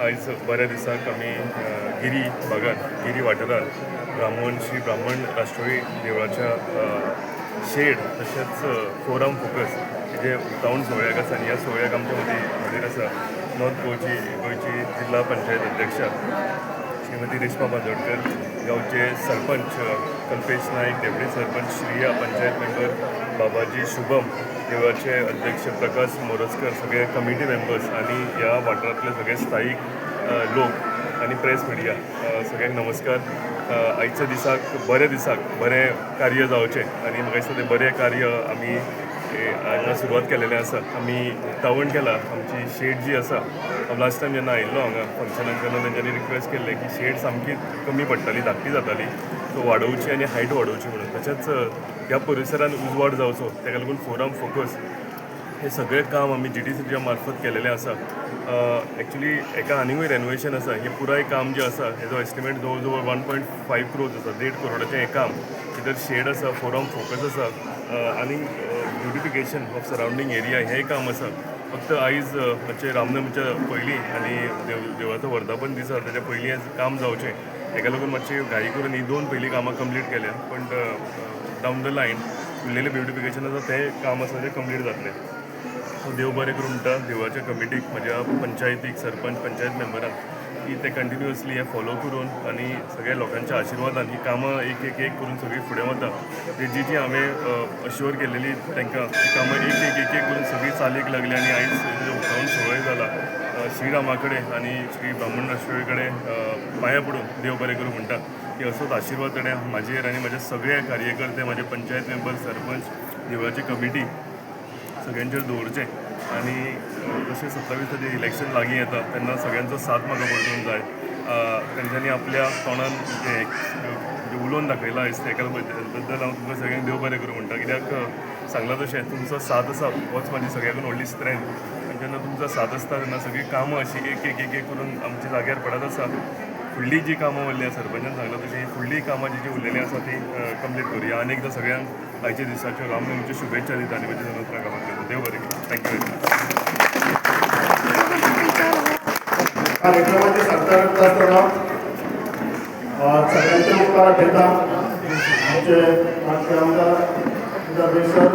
आयज बऱ्या दिसाक आमी गिरी भागात गिरी वाठारात श्री ब्राह्मण राष्ट्रवादी देवळाच्या शेड तशेंच फोरम फोकस जे उक्तावण सोहळ्याक आसा आनी ह्या सोहळ्याक आमच्या मदीर आसा नॉर्थ गोंयची जिल्हा पंचायत अध्यक्षा श्रीमती रेश्मा बांदोडकर, गांवचे सरपंच कल्पेश नाईक, डेप्युटी सरपंच श्रिया, पंचायत मेंबर बाबाजी शुभम, देवळाचे अध्यक्ष प्रकाश मोरजकर, सगळे कमिटी मेंबर्स आणि ह्या वाठारांतले सगळे स्थायीक लोक आणि प्रेस मिडिया सगळ्यांक नमस्कार. आयच्या दिसाक बरें कार्य जावचें आनी म्हाका दिसता तें बरें कार्य आमी हांगा सुरवात केलेलें आसा. आमी उक्तावण केलां आमची शेड जी आसा. लास्ट टायम जेन्ना आयिल्लो हांगा फंक्शनाक तेन्ना तेंच्यांनी रिक्वेस्ट केल्लें की शेड सामकी कमी पडटाली, धाकटी जाताली, सो वाडोवची आनी हायट वाडोवची म्हणून. तशेंच ह्या परिसरान उजवाड जावचो ताका लागून फोरम फोकस हे सगळें काम आमी GTCच्या मार्फत केलेलें आसा. एक्चुली एका आनीकूय रेनोवेशन आसा. हें पुराय काम जें आसा हेजो एस्टिमेट जवळ जवळ 1.5 crores आसा. 1.5 करोडाचें हें काम. भितर शेड आसा, फोरम फोकस आसा आनी ब्युटिफिकेशन ऑफ सरावंडींग एरिया हेंय काम आसा. फक्त आयज मातशें रामनमीच्या पयलीं आनी देवळाचो वर्धापन दीस आसा तेच्या पयलीं हें काम जावचें. हेका लागून मातशी घाई करून ही 2 पयलीं कामां कंप्लीट केल्या, पण डावन द लायन उरलेलें ब्युटिफिकेशन आसा तें काम आसा तें कंप्लीट जातलें. देव बरें करूं म्हणटा देवळाच्या कमिटीक, म्हज्या पंचायतीक, सरपंच पंचायत मेंबरांक की ते कंटिन्युअसली हें फॉलो करून आनी सगळ्या लोकांच्या आशिर्वादान ही कामां एक करून सगळीं फुडें वता. जी हांवें अश्योर केलेली तांकां ती कामां एक करून सगळीं चालीक लागली आनी आयज उक्तावण सोहळो जाला. श्रीरामा कडेन आनी श्री ब्राह्मण राष्ट्रवादी कडेन पांयां पडून देव बरें करूं म्हणटा की असोच आशिर्वाद ताणें म्हाजेर आनी म्हाज्या सगळ्या कार्यकर्ते, म्हाजे पंचायत मेंबर, सरपंच, देवळाची कमिटी सगळ्यांचेर दवरचें. आनी जशें 27 इलेक्शन लागीं येता तेन्ना सगळ्यांचो साथ म्हाका पडूंक जाय. तेंच्यांनी आपल्या तोंडान जे उलोवन दाखयलां आयज तेका बद्दल हांव तुमकां सगळ्यांक देव बरें करूं म्हणटा. कित्याक सांगलां तशें तुमचो साथ आसा होच म्हाजी सगळ्यांकून व्हडली स्ट्रेंथ. आनी जेन्ना तुमचो साथ आसता तेन्ना सगळीं कामां अशीं एक करून आमच्या जाग्यार पडत आसा. फुडलीं जीं कामां उरलीं सरपंचान सांगलां तशीं फुडलीं कामां जीं उरलेलीं आसा तीं कंप्लीट करुया. आनी एकदां सगळ्यांक आयच्या दिसाच्यो रामनमीच्यो शुभेच्छा दिता आनी म्हज्या नमस्कार कामाक करता. देव बरें करूं. Thank you very much. कार्यक्रमाची सांगता करता आसतना सगळ्यांचे उपकार घेता आमचे मागचे आमदार सर,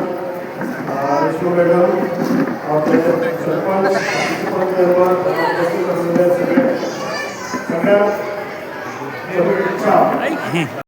रेश्मा मॅडम, आमचे सरपंच, सगळ्या इच्छा